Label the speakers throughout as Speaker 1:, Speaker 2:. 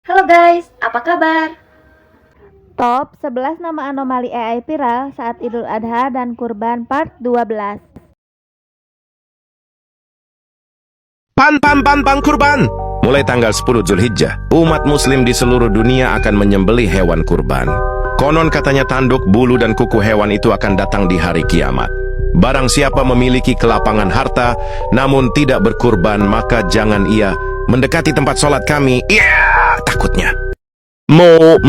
Speaker 1: Halo guys, apa kabar?
Speaker 2: Top 11 nama anomali AI viral saat Idul Adha dan Kurban Part 12.
Speaker 3: Pan kurban. Mulai tanggal 10 Zulhijjah, umat muslim di seluruh dunia akan menyembelih hewan kurban. Konon katanya tanduk, bulu dan kuku hewan itu akan datang di hari kiamat. Barang siapa memiliki kelapangan harta, namun tidak berkurban, maka jangan ia mendekati tempat sholat kami. Takutnya. Mo.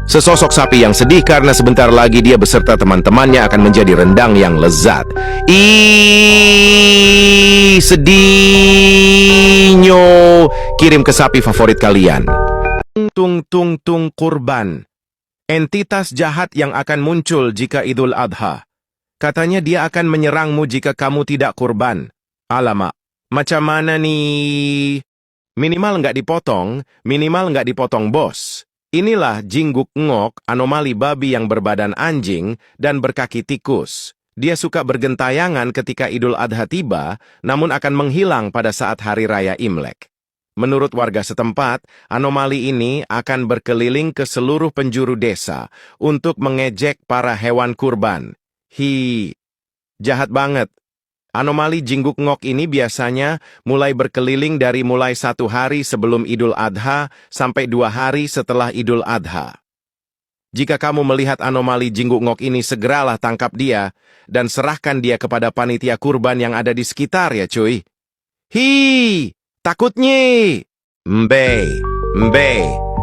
Speaker 3: Sesosok sapi yang sedih karena sebentar lagi dia beserta teman-temannya akan menjadi rendang yang lezat. Sedihnya. Kirim ke sapi favorit kalian. Tung kurban. Entitas jahat yang akan muncul jika Idul Adha. Katanya dia akan menyerangmu jika kamu tidak kurban. Alamak, macam mana nih? Minimal nggak dipotong bos. Inilah Jingguk Ngok, anomali babi yang berbadan anjing dan berkaki tikus. Dia suka bergentayangan ketika Idul Adha tiba, namun akan menghilang pada saat Hari Raya Imlek. Menurut warga setempat, anomali ini akan berkeliling ke seluruh penjuru desa untuk mengejek para hewan kurban. Jahat banget. Anomali Jingguk Ngok ini biasanya mulai berkeliling dari mulai 1 hari sebelum Idul Adha sampai 2 hari setelah Idul Adha. Jika kamu melihat anomali Jingguk Ngok ini, segeralah tangkap dia dan serahkan dia kepada panitia kurban yang ada di sekitar ya cuy. Takutnya.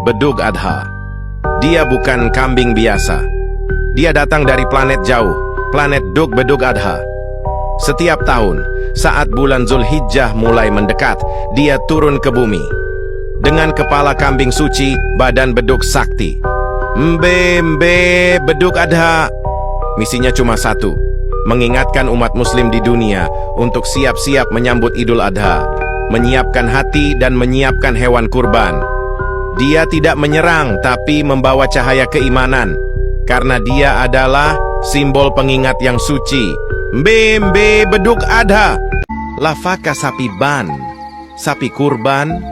Speaker 3: Bedug Adha. Dia bukan kambing biasa. Dia datang dari planet jauh, planet Bedug Adha. Setiap tahun, saat bulan Zulhijjah mulai mendekat, dia turun ke bumi. Dengan kepala kambing suci, badan bedug sakti. Bedug Adha. Misinya cuma satu, mengingatkan umat muslim di dunia untuk siap-siap menyambut Idul Adha, menyiapkan hati dan menyiapkan hewan kurban. Dia tidak menyerang, tapi membawa cahaya keimanan, karena dia adalah simbol pengingat yang suci. Bedug Adha. Lafaka sapi ban, sapi kurban,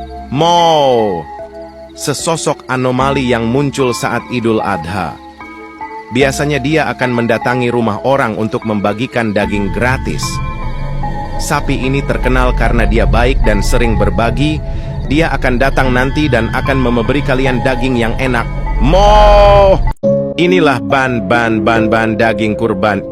Speaker 3: sesosok anomali yang muncul saat Idul Adha. Biasanya dia akan mendatangi rumah orang untuk membagikan daging gratis. Sapi ini terkenal karena dia baik dan sering berbagi. Dia akan datang nanti dan akan memberi kalian daging yang enak. Inilah ban daging kurban.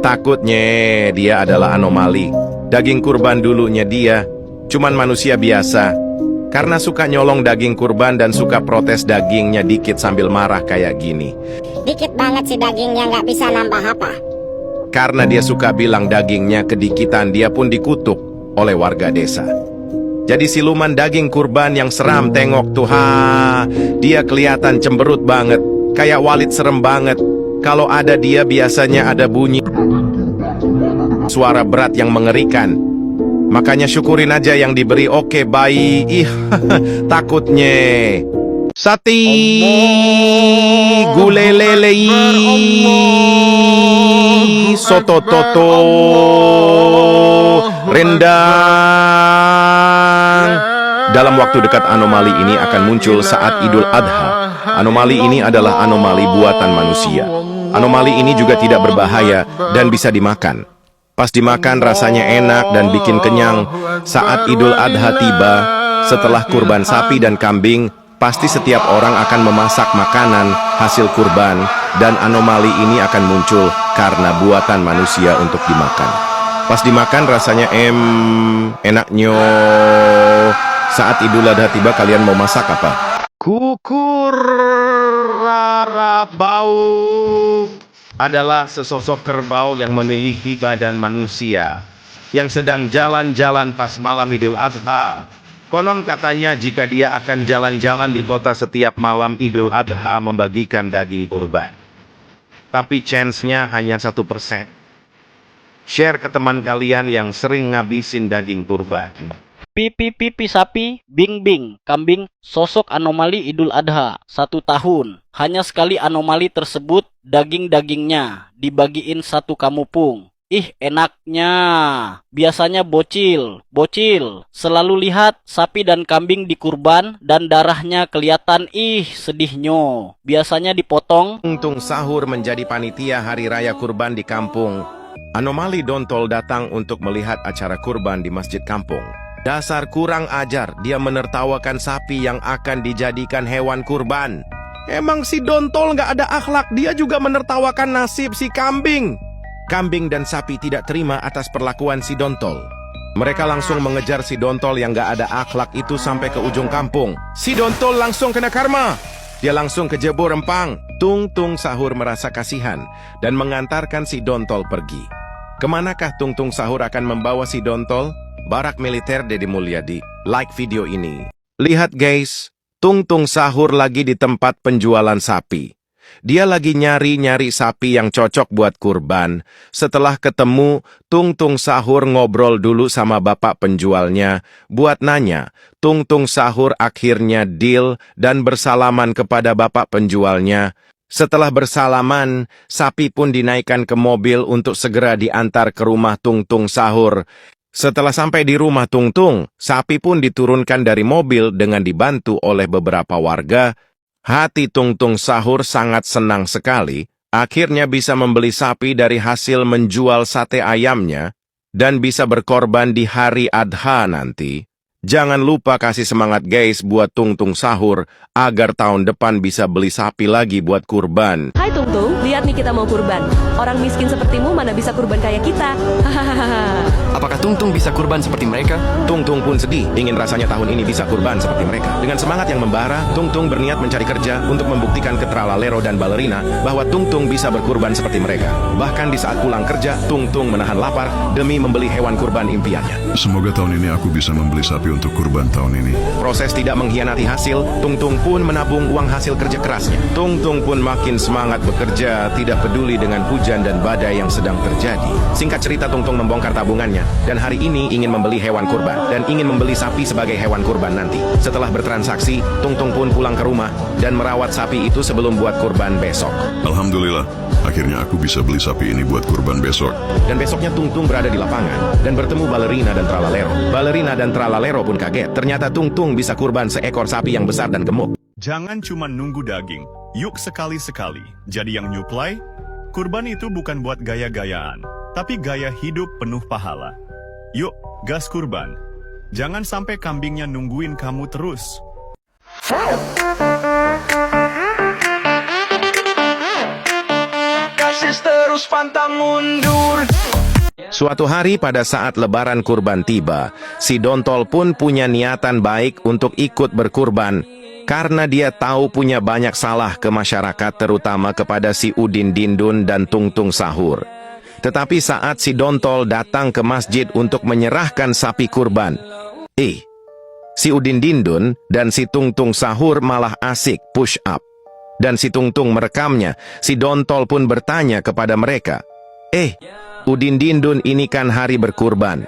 Speaker 3: Takutnya dia adalah anomali. Daging kurban dulunya dia cuman manusia biasa. Karena suka nyolong daging kurban dan suka protes dagingnya dikit sambil marah kayak gini.
Speaker 4: Dikit banget sih dagingnya, nggak bisa nambah apa.
Speaker 3: Karena dia suka bilang dagingnya kedikitan, dia pun dikutuk oleh warga desa. Jadi siluman daging kurban yang seram, tengok tuh, dia kelihatan cemberut banget, kayak Walid serem banget. Kalau ada dia biasanya ada bunyi suara berat yang mengerikan. Makanya syukurin aja yang diberi. Oke, baik. Takutnya. Sati gulelele soto toto rendang. Dalam waktu dekat anomali ini akan muncul saat Idul Adha. Anomali ini adalah anomali buatan manusia. Anomali ini juga tidak berbahaya dan bisa dimakan. Pas dimakan rasanya enak dan bikin kenyang. Saat Idul Adha tiba, setelah kurban sapi dan kambing, pasti setiap orang akan memasak makanan hasil kurban, dan anomali ini akan muncul karena buatan manusia untuk dimakan. Pas dimakan rasanya enaknya. Saat Idul Adha tiba, kalian mau masak apa? Kukur rara bau adalah sesosok kerbau yang memiliki badan manusia yang sedang jalan-jalan pas malam Idul Adha. Konon katanya jika dia akan jalan-jalan di kota setiap malam Idul Adha membagikan daging kurban. Tapi chance-nya hanya 1%. Share ke teman kalian yang sering ngabisin daging kurban.
Speaker 5: Pipi sapi, bing kambing, sosok anomali Idul Adha 1 tahun. Hanya sekali anomali tersebut, daging-dagingnya dibagiin 1 kamupung. Ih, enaknya. Biasanya bocil selalu lihat sapi dan kambing dikurban dan darahnya kelihatan. Ih, sedihnya. Biasanya dipotong.
Speaker 3: Tung Sahur menjadi panitia hari raya kurban di kampung. Anomali Dontol datang untuk melihat acara kurban di masjid kampung. Dasar kurang ajar, dia menertawakan sapi yang akan dijadikan hewan kurban. Emang si Dontol nggak ada akhlak, dia juga menertawakan nasib si kambing. Kambing dan sapi tidak terima atas perlakuan si Dontol. Mereka langsung mengejar si Dontol yang gak ada akhlak itu sampai ke ujung kampung. Si Dontol langsung kena karma. Dia langsung kejebur rempang. Tung Sahur merasa kasihan dan mengantarkan si Dontol pergi. Kemanakah Tung Sahur akan membawa si Dontol? Barak Militer Deddy Mulyadi. Like video ini. Lihat guys, Tung Sahur lagi di tempat penjualan sapi. Dia lagi nyari-nyari sapi yang cocok buat kurban. Setelah ketemu, Tung Sahur ngobrol dulu sama bapak penjualnya. Buat nanya, Tung Sahur akhirnya deal dan bersalaman kepada bapak penjualnya. Setelah bersalaman, sapi pun dinaikkan ke mobil untuk segera diantar ke rumah Tung Sahur. Setelah sampai di rumah Tung, sapi pun diturunkan dari mobil dengan dibantu oleh beberapa warga. Hati Tung Sahur sangat senang sekali, akhirnya bisa membeli sapi dari hasil menjual sate ayamnya, dan bisa berkorban di hari Adha nanti. Jangan lupa kasih semangat guys buat Tung Sahur, agar tahun depan bisa beli sapi lagi buat kurban.
Speaker 6: Hai Tung, lihat nih kita mau kurban. Orang miskin sepertimu mana bisa kurban kayak kita. Hahaha.
Speaker 7: Apakah Tung bisa kurban seperti mereka?
Speaker 3: Tung pun sedih, ingin rasanya tahun ini bisa kurban seperti mereka. Dengan semangat yang membara, Tung berniat mencari kerja untuk membuktikan ke Tralalero dan Balerina bahwa Tung bisa berkurban seperti mereka. Bahkan di saat pulang kerja, Tung menahan lapar demi membeli hewan kurban impiannya.
Speaker 8: Semoga tahun ini aku bisa membeli sapi untuk kurban tahun ini.
Speaker 3: Proses tidak mengkhianati hasil, Tung pun menabung uang hasil kerja kerasnya. Tung pun makin semangat bekerja, tidak peduli dengan hujan dan badai yang sedang terjadi. Singkat cerita, Tung membongkar tabungannya, dan hari ini ingin membeli hewan kurban, dan ingin membeli sapi sebagai hewan kurban nanti. Setelah bertransaksi, Tung pun pulang ke rumah, dan merawat sapi itu sebelum buat kurban besok.
Speaker 8: Alhamdulillah, akhirnya aku bisa beli sapi ini buat kurban besok.
Speaker 3: Dan besoknya Tung berada di lapangan, dan bertemu Balerina dan Tralalero. Balerina dan Tralalero pun kaget, ternyata Tung bisa kurban seekor sapi yang besar dan gemuk.
Speaker 9: Jangan cuma nunggu daging, yuk sekali-sekali. Jadi yang nyuplai, kurban itu bukan buat gaya-gayaan, tapi gaya hidup penuh pahala. Yuk, gas kurban. Jangan sampai kambingnya nungguin kamu terus.
Speaker 10: Kasis terus pantang mundur.
Speaker 3: Suatu hari pada saat lebaran kurban tiba, si Dontol pun punya niatan baik untuk ikut berkurban, karena dia tahu punya banyak salah ke masyarakat, terutama kepada si Udin Dindun dan Tung Sahur. Tetapi saat si Dontol datang ke masjid untuk menyerahkan sapi kurban, si Udin Dindun dan si Tung Sahur malah asik push up. Dan si Tung merekamnya, si Dontol pun bertanya kepada mereka, Udin Dindun, ini kan hari berkurban.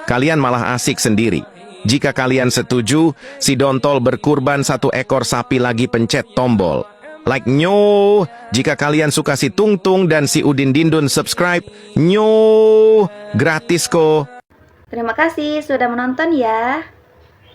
Speaker 3: Kalian malah asik sendiri. Jika kalian setuju, si Dontol berkurban 1 ekor sapi lagi, pencet tombol like nyo. Jika kalian suka si Tung dan si Udin Dindun, subscribe nyo. Gratis kok.
Speaker 1: Terima kasih sudah menonton ya.